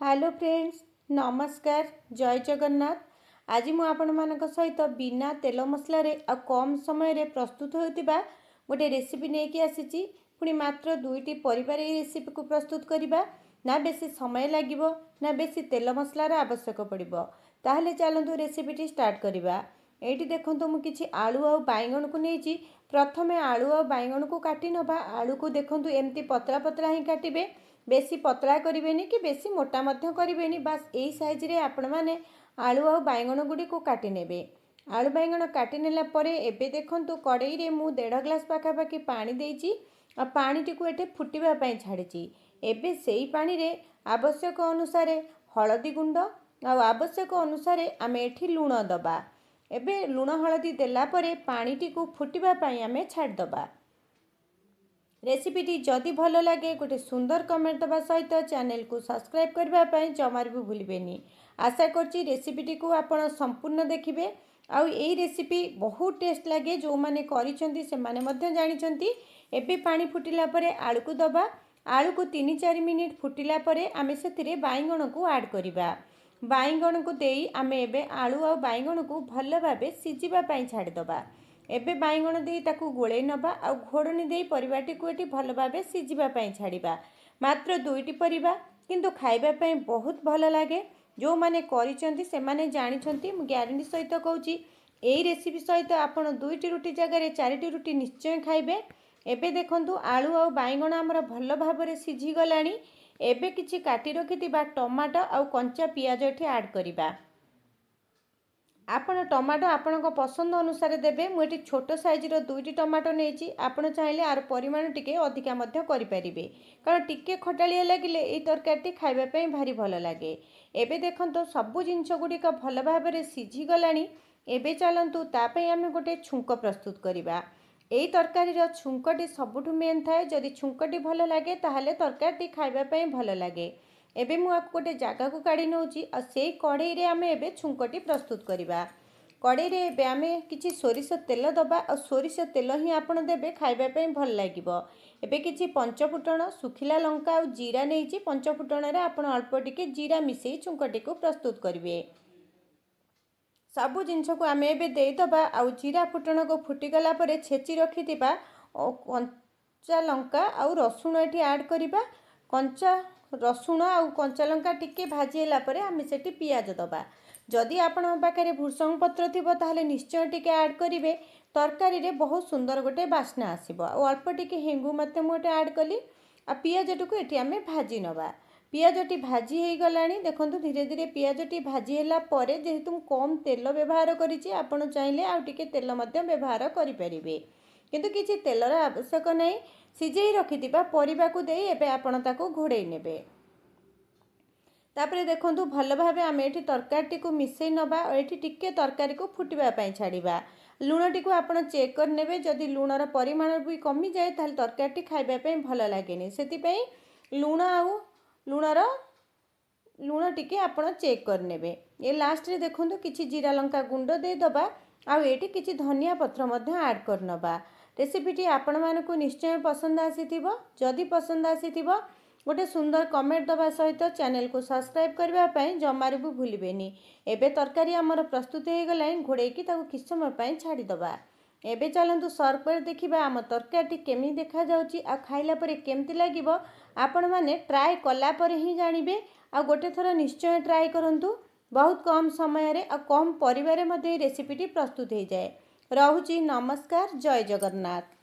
Hello friends, नमस्कार। जय जगन्नाथ। आज मु आपण मानक सहित बिना तेल मसलार आ कम समय रे प्रस्तुत होता गोटे रेसिपी नहीं आसी। पुणी मात्र दुईटी परिवार ये रेसिपी को प्रस्तुत करवा। ना बेसी समय लगे ना बेसी तेल मसलार आवश्यक पड़ो। ताहले चलतु रेसिपीटी स्टार्ट करवा। ये देखो मुझे आलू आ बैगण को नहीं। प्रथमे आलू आ बैगण को काटी नवा। आलू को देखो एमती पतला पतला ही काटे। बेसी पतला करेनि कि बेसी मोटा मध्य करेनि। बास यही साइज रे आपण मैंने आलू आ बैगण गुड़ी को काटी नेबे। आलू बैगण काटी नेला परे एबे देखंतु कड़ाई रे मु 1.5 ग्लास पाखापाखि पानी देइछि। आ पानी टी को एटे फुटिबा पई छाड़िछि। एबे सेई पानी रे आवश्यक अनुसार हळदी गुंड आ आवश्यक अनुसार आमे एठी लूण दबा। एबे लूण हळदी देला परे पानी टी को फुटिबा पई आमे छाड़ दबा। रेसिपीटी जदि भल लगे गोटे सुंदर कमेंट दबा सहित चैनल को सब्सक्राइब करने जमार भी भूलें। आशा करछि रेसिपीटी को आपण संपूर्ण देखिए। आउ यही रेसिपी बहुत टेस्ट लगे। जो मैंने करिसेंती से माने मध्य जानिछंती। एबे पानी फुटिला परे आलू को दबा। आलू को 3-4 मिनिट फुटिला परे आमे सेथिरे बैगण को ऐड करिबा। बैगण को देई आमे एबे आलू आ बैगण को भल भाबे सिझिबा पई छाड़ी दबा। एबे बैगण दे ताकू गोले नबा आ घोड़नी दे परिवाटी को एटी भल भाबे सिझिबा पई छाड़िबा। मात्र दुईटी परिबा किंतु खाइबा पई बहुत भल लागे। जो माने करिसेंती से माने जानिछंती। मु ग्यारंटी सहित कहूची एई रेसिपी सहित आपण दुईटी रुटी जगह 4टी रुटी निश्चय खाइबे। एबे देखंतु आलू आ बैगण हमर भल भाबरे सिझी गलानी। एबे किछि काटी रखिथिबा टमाटो आ कंचा पियाज एठी ऐड करिबा। आपण टमाटो आपण पसंद अनुसार देबे। मुझे छोट साइज रो 2टी टमाटो नहीं। आपण चाहिए आर परिमाण टिके अधिका मध्य करि परिबे। कारण टिके खटालिया लगिले ए तरकारी खाइबा पई भारी भल लागे। एबे देखंतो सबु जिंस गुड़िक भल भाबरे सिझी गलानी। एबे चलंतु तापई आमे गोटे छुंक प्रस्तुत करिबा। एई तरकारी रो छुंकटी सबुठु मेन थाए। जदि छुंकटी भल लागे ताहले तरकारी खाइबा पई भल लागे। एबे मु आपको गोटे जगह को काढ़ी नौची आ सेई कढ़ई रे आमे एबे छुंकटी प्रस्तुत करिबा। कढ़ई रे एबे आमे किछि सोरिष तेल दबा आ सोरिष तेल ही आपण देबे खाइबा पई भल लागिबो। एबे किछि पंचफुटण सुखिला लंका आ जीरा नेइछि। पंचफुटण रे आपण अल्प टिके जीरा मिसेई छुंकटी को प्रस्तुत करिवे। सबु जिंस को आमे एबे देई दबा आ जीरा फुटण को फुटी गला परे छेची रखिथिबा कंचा लंका आ रसुण एठी ऐड करिबा। कंचा रसुण आ कंचा लंका टिके भाजी होला परे आमे सेठी पियाज दबा। जदि आपण पाखे भृषंग पत्र थिबो ताहले निश्चय टिके ऐड करिवे। तरकारी रे बहुत सुंदर गोटे बास्ना आसीबो। आ अल्प टिके हेंगु मते मोटे ऐड कली। आ पियाज को एठी आमे भाजी नबा। पियाजटी भाजी हो गलानी। देखंतु धीरे धीरे पियाजटी भाजी होला परे जेहेतु कम तेल व्यवहार करिछि आपण चाहिले आ टिके तेल मध्य व्यवहार करि परिबे। किंतु किछि तेलर आवश्यक नहीं। सिझेई रखिथिबा परिबा को देई एबे आपण ताको घोड़ेई नेबे। तापरे देखंतु भल भाबे आमे एठी तरकारी को मिसेई नबा। एठी टिके तरकारी को फुटिबा पई छाड़िबा। लूणटी को आपण चेक कर नेबे। जदि लूणर परिमाण भी कमी जाए ताहले तरकारी खाइबा पई भल लागेनी। सेति पई लूण आउ लूण टिके आपण चेक कर नेबे। ए लास्ट रे देखंतु किछि जीरा लंका गुंड दे दबा। आ एठी किछि धनिया पत्र मध्य ऐड कर नबा। रेसिपीटी आपण मानकु निश्चय पसंद आसीथिबो। जदि पसंद आसीथिबो गोटे सुंदर कमेंट दबा सहित चैनल को सब्सक्राइब करबा पई जमार भी भूलिबेनी। एबे तरकारी हमर प्रस्तुत हो गलाइन। घोड़ेकी ताको किछ समय पई छाड़ी दबा। एबे चलंतु सर्व कर देखिबा आम तरकारी केमी देखा जाउची आ खाइला परे केमती लागिबो। आपण माने ट्राई कला परे ही जानिबे। आ गोटे थोर निश्चय ट्राई करंतु। बहुत कम समय रे आ कम परिवार मध्ये रेसिपीटी प्रस्तुत हो जाए। रहुची नमस्कार। जय जगन्नाथ।